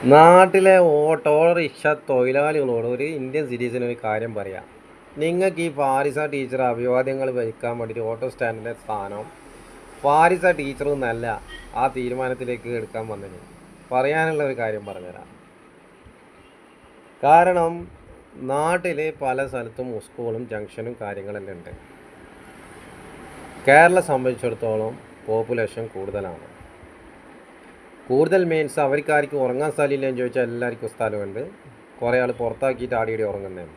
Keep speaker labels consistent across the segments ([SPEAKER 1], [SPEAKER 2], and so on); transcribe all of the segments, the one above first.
[SPEAKER 1] നാട്ടിലെ ഓട്ടോറിക്ഷ തൊഴിലാളികളോട് ഒരു Indian citizen ഒരു കാര്യം പറയാം. നിങ്ങൾക്ക് ഈ ഫാരിസ ടീച്ചർ അഭിവാദ്യങ്ങൾ വഹിക്കാൻ വേണ്ടിയിട്ട് ഓട്ടോ സ്റ്റാൻഡിൻ്റെ സ്ഥാനം ഫാരിസ ടീച്ചറൊന്നല്ല ആ തീരുമാനത്തിലേക്ക് എടുക്കാൻ വന്നത്. പറയാനുള്ള ഒരു കാര്യം പറഞ്ഞുതരാം. കാരണം നാട്ടിൽ പല സ്ഥലത്തും സ്കൂളും ജംഗ്ഷനും കാര്യങ്ങളെല്ലാം ഉണ്ട്. കേരളം സംബന്ധിച്ചിടത്തോളം പോപ്പുലേഷൻ കൂടുതലാണ്. കൂടുതൽ മീൻസ് അവർക്കാർക്കും ഉറങ്ങാൻ സ്ഥലമില്ലെന്ന് ചോദിച്ചാൽ എല്ലാവർക്കും സ്ഥലമുണ്ട്. കുറേ ആൾ പുറത്താക്കിയിട്ട് ആടിയുടെ ഉറങ്ങുന്നതാണ്.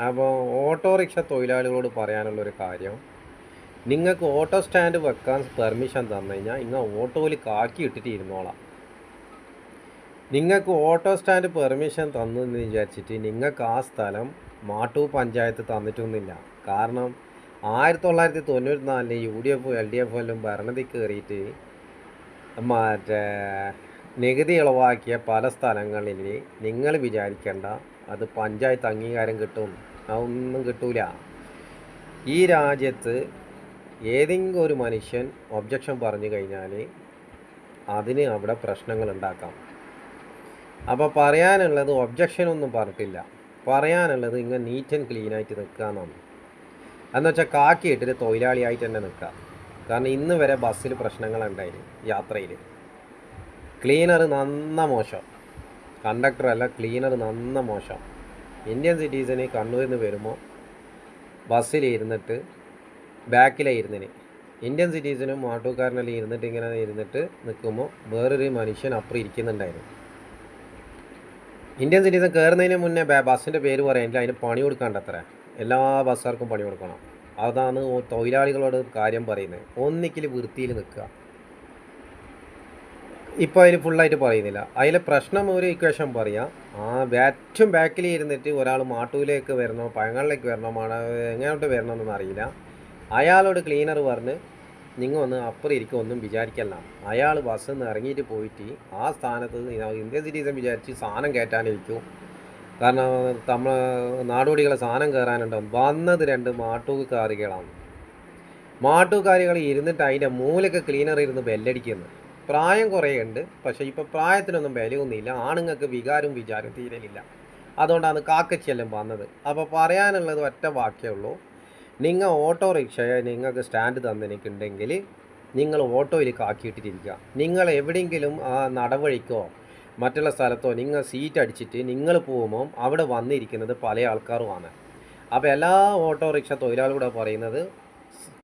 [SPEAKER 1] അപ്പോൾ ഓട്ടോറിക്ഷ തൊഴിലാളികളോട് പറയാനുള്ളൊരു കാര്യം, നിങ്ങൾക്ക് ഓട്ടോ സ്റ്റാൻഡ് വെക്കാൻ പെർമിഷൻ തന്നു കഴിഞ്ഞാൽ നിങ്ങൾ ഓട്ടോയിൽ കാക്കി ഇട്ടിട്ട് ഇരുന്നോളാം. നിങ്ങൾക്ക് ഓട്ടോ സ്റ്റാൻഡ് പെർമിഷൻ തന്നു എന്ന് വിചാരിച്ചിട്ട് നിങ്ങൾക്ക് ആ സ്ഥലം മാട്ടൂർ പഞ്ചായത്ത് തന്നിട്ടൊന്നുമില്ല. കാരണം 1994 UDF LDF എല്ലാം ഭരണത്തിൽ കയറിയിട്ട് മറ്റേ നികുതി ഇളവാക്കിയ പല സ്ഥലങ്ങളിൽ നിങ്ങൾ വിചാരിക്കേണ്ട അത് പഞ്ചായത്ത് അംഗീകാരം കിട്ടും. അതൊന്നും കിട്ടൂല. ഈ രാജ്യത്ത് ഏതെങ്കിലും ഒരു മനുഷ്യൻ ഒബ്ജക്ഷൻ പറഞ്ഞു കഴിഞ്ഞാൽ അതിന് അവിടെ പ്രശ്നങ്ങൾ ഉണ്ടാക്കാം. അപ്പോൾ പറയാനുള്ളത് ഒബ്ജക്ഷനൊന്നും പറഞ്ഞിട്ടില്ല. പറയാനുള്ളത് ഇങ്ങനെ നീറ്റ് ആൻഡ് ക്ലീനായിട്ട് നിൽക്കുക എന്നാണ്. എന്നുവെച്ചാൽ കാക്കി ഇട്ടിട്ട് തൊഴിലാളിയായിട്ട് തന്നെ നിൽക്കുക. കാരണം ഇന്ന് വരെ ബസ്സിൽ പ്രശ്നങ്ങളുണ്ടായി. യാത്രയിൽ ക്ലീനർ നന്ന മോശം, കണ്ടക്ടറല്ല ക്ലീനർ നന്ന മോശം. ഇന്ത്യൻ സിറ്റീസന് കണ്ണൂരിൽ നിന്ന് വരുമ്പോൾ ബസ്സിൽ ഇരുന്നിട്ട് ബാക്കിലായിരുന്നതിന് ഇന്ത്യൻ സിറ്റീസനും മാട്ടൂക്കാരനെല്ലാം ഇരുന്നിട്ട് ഇങ്ങനെ ഇരുന്നിട്ട് നിൽക്കുമ്പോൾ വേറൊരു മനുഷ്യൻ അപ്പുറം ഇരിക്കുന്നുണ്ടായിരുന്നു. ഇന്ത്യൻ സിറ്റീസൺ കയറുന്നതിന് മുന്നേ ബസ്സിൻ്റെ പേര് പറയാനില്ല, അതിന് പണി കൊടുക്കാണ്ടത്ര. എല്ലാ ബസ്സുകാർക്കും പണി കൊടുക്കണം. അതാണ് തൊഴിലാളികളോട് കാര്യം പറയുന്നത്. ഒന്നിക്കിൽ വൃത്തിയിൽ നിൽക്കുക. ഇപ്പോൾ അതിൽ ഫുള്ളായിട്ട് പറയുന്നില്ല. അതിലെ പ്രശ്നം ഒരു ഇക്വേഷൻ പറയാം. ഏറ്റവും ബാക്കിൽ ഇരുന്നിട്ട് ഒരാൾ മാട്ടൂരിലേക്ക് വരണോ പഴങ്ങളിലേക്ക് വരണോ എങ്ങോട്ട് വരണമെന്നൊന്നും അറിയില്ല. അയാളോട് ക്ലീനർ പറഞ്ഞ് നിങ്ങൾ ഒന്ന് അപ്പുറം ഇരിക്കും, ഒന്നും വിചാരിക്കല്ല. അയാൾ ബസ്സിൽ നിന്ന് ഇറങ്ങിയിട്ട് പോയിട്ട് ആ സ്ഥാനത്ത് ഇന്ത്യൻ സിറ്റീസൺ വിചാരിച്ച് സാധനം കയറ്റാനിരിക്കും. കാരണം നമ്മൾ നാടോടികളെ സാധനം കയറാനുണ്ടാവും. വന്നത് 2 മാട്ടൂക്കാരികളാണ്. മാട്ടൂക്കാരികൾ ഇരുന്നിട്ട് അതിൻ്റെ മൂലൊക്കെ ക്ലീനർ ഇരുന്ന് ബെല്ലടിക്കുന്നു. പ്രായം കുറേ ഉണ്ട്, പക്ഷേ ഇപ്പോൾ പ്രായത്തിനൊന്നും വിലയൊന്നുമില്ല. ആണുങ്ങൾക്ക് വികാരവും വിചാരവും തീരലില്ല. അതുകൊണ്ടാണ് കാക്കച്ചിയെല്ലാം വന്നത്. അപ്പോൾ പറയാനുള്ളത് ഒറ്റ വാക്കേ ഉള്ളൂ. നിങ്ങൾ ഓട്ടോറിക്ഷയെ നിങ്ങൾക്ക് സ്റ്റാൻഡ് തന്നിട്ടുണ്ടെങ്കിൽ നിങ്ങൾ ഓട്ടോയിൽ കാക്കിയിട്ടിരിക്കുക. നിങ്ങൾ എവിടെയെങ്കിലും ആ നടവഴിക്കോ മറ്റുള്ള സ്ഥലത്തോ നിങ്ങൾ സീറ്റ് അടിച്ചിട്ട് നിങ്ങൾ പോകുമ്പം അവിടെ വന്നിരിക്കുന്നത് പല ആൾക്കാരുമാണ്. അപ്പോൾ എല്ലാ ഓട്ടോറിക്ഷ തൊഴിലാളികളോട് പറയുന്നത്